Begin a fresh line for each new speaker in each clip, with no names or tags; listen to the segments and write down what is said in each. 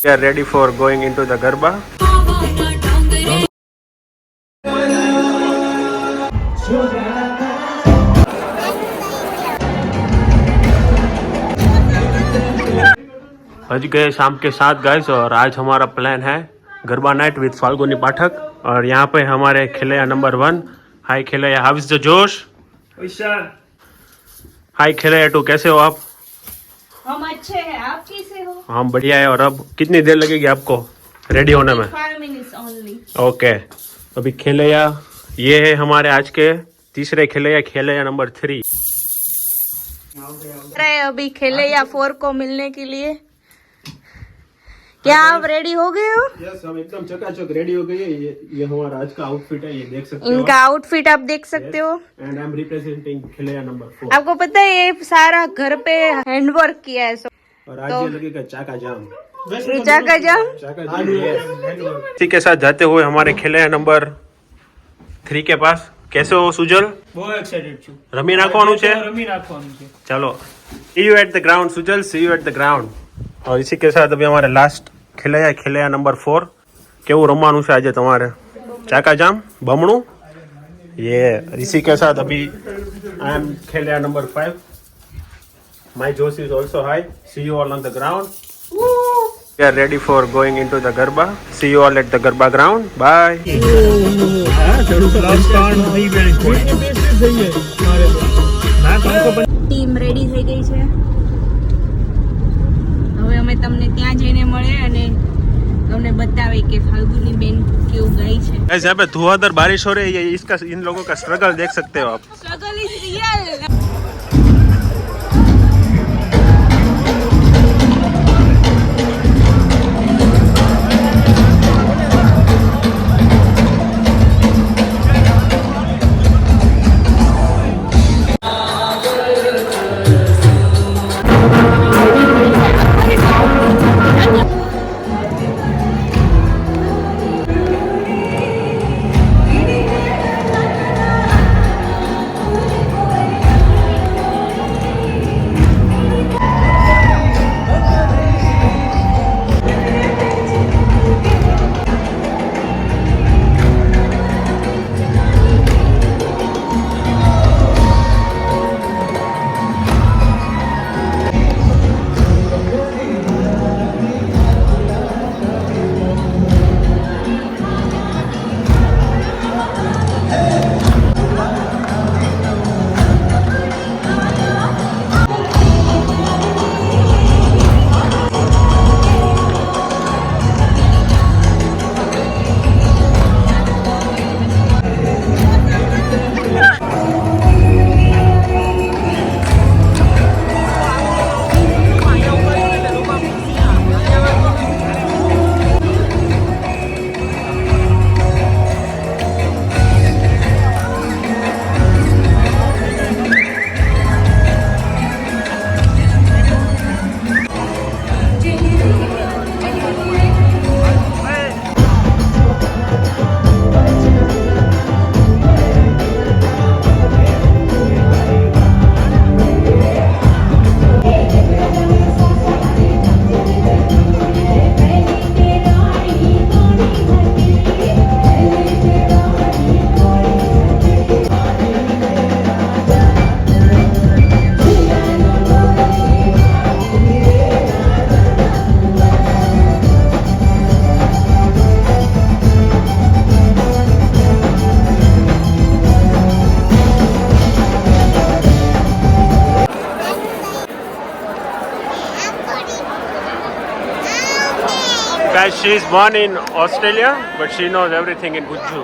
We are ready for going into the Garba. आज गए शाम के 7 गाइस और आज हमारा प्लान है गरबा नाइट विद फाल्गुनी पाठक और यहाँ पे हमारे खिलैया नंबर 1। हाय खिलैया, how is the josh? Hi खिलैया 2, कैसे हो आप?
हम अच्छे हैं, आप कैसे हो?
हम बढ़िया है। और अब कितनी देर लगेगी आपको रेडी होने में?
5 minutes only.
ओके, अभी खिलैया ये है हमारे आज के तीसरे खिलैया, खिलैया नंबर 3।
अभी खिलैया 4 को मिलने के लिए। क्या आप रेडी हो गए हो?
यस, हम एकदम चकाचक रेडी हो गए। ये हमारा आज का आउटफिट है, ये देख सकते हो।
इनका आउटफिट आप देख सकते हो।
एंड आई एम रिप्रेजेंटिंग खिलैया नंबर 4।
आपको पता है ये सारा घर पे हैंडवर्क किया है।
और आज ये लगेगा चाका जाम।
चाका जाम।
इसी के साथ जाते हुए हमारे खिलैया नंबर 3 के पास। कैसे हो सुजल?
બહુ એક્સાઇટેડ છું.
રમી નાખવાનું છે?
રમી નાખવાનું છે.
चलो, see you at the ground Sujal, see you at the ground। और इसी के साथ अभी हमारे लास्ट खिलैया नंबर 4। કેવું રમવાનું છે આજે તમારે? ચાકા જામ, બમણું। ये इसी के साथ अभी आई एम खिलैया नंबर 5। माय जोश is also high. See you all on the ground. We are ready for going into the Garba. See you all at the Garba ground. Bye.
Team ready થઈ ગઈ છે। હવે અમે તમને ત્યાં જઈને મળે અને તમને बतावे कि फाल्गुनी बेन क्यों गई है।
गाइस यहाँ पे धुआंधार बारिश हो रही है, इसका इन लोगों का स्ट्रगल देख सकते हो आप।
Struggle is real.
Guys, she is born in Australia, but she knows everything in Guju.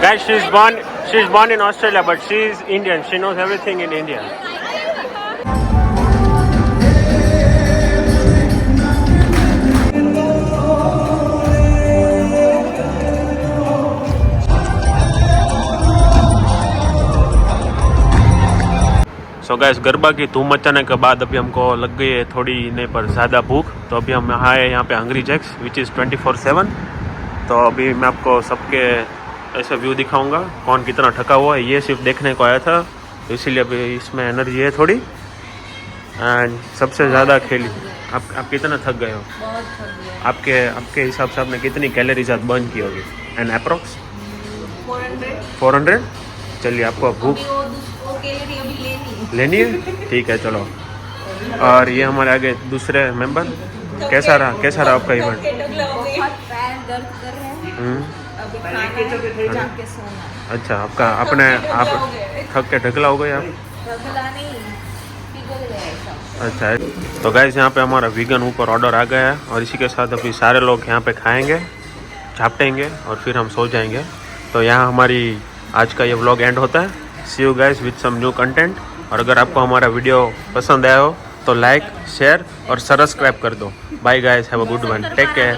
Guys, she's born in Australia, but she is Indian. She knows everything in India. So guys garba की धूम मचाने के बाद अभी हमको लग गई है थोड़ी नहीं पर ज़्यादा भूख, तो अभी हम आए यहाँ पे हंग्री जैक्स विच इज़ 24/7। तो अभी मैं आपको सबके ऐसे व्यू दिखाऊंगा कौन कितना थका हुआ है। ये सिर्फ देखने को आया था, तो इसीलिए अभी इसमें एनर्जी है थोड़ी। एंड सबसे ज़्यादा खेली आप कितना थक गए हो?
बहुत थक गया।
आपके हिसाब से आपने कितनी कैलोरीज आज बर्न की होगी? And approx
400।
400। चलिए आपको भूख
अभी वो कैलोरी अभी लेनी
लेनी है, ठीक है चलो। और ये हमारे आगे दूसरे मेंबर, कैसा रहा आपका इवेंट?
बहुत पैर दर्द कर रहे हैं। अभी खाना है, जाके सोना।
अच्छा, आपका अपने आप थक के ढकला हो गए आप?
ढगला नहीं, पिघल गया सब।
अच्छा, तो गाइस यहाँ पे हमारा वीगन ऊपर ऑर्डर आ गया है और इसी के साथ अभी सारे लोग यहाँ पे खाएंगे, झापटेंगे और फिर हम सो जाएंगे। तो यहाँ हमारी आज का ये व्लॉग एंड होता है। See you guys with some new content. और अगर आपको हमारा वीडियो पसंद आया हो तो लाइक, शेयर और सब्सक्राइब कर दो। Bye guys, have a good one, take care.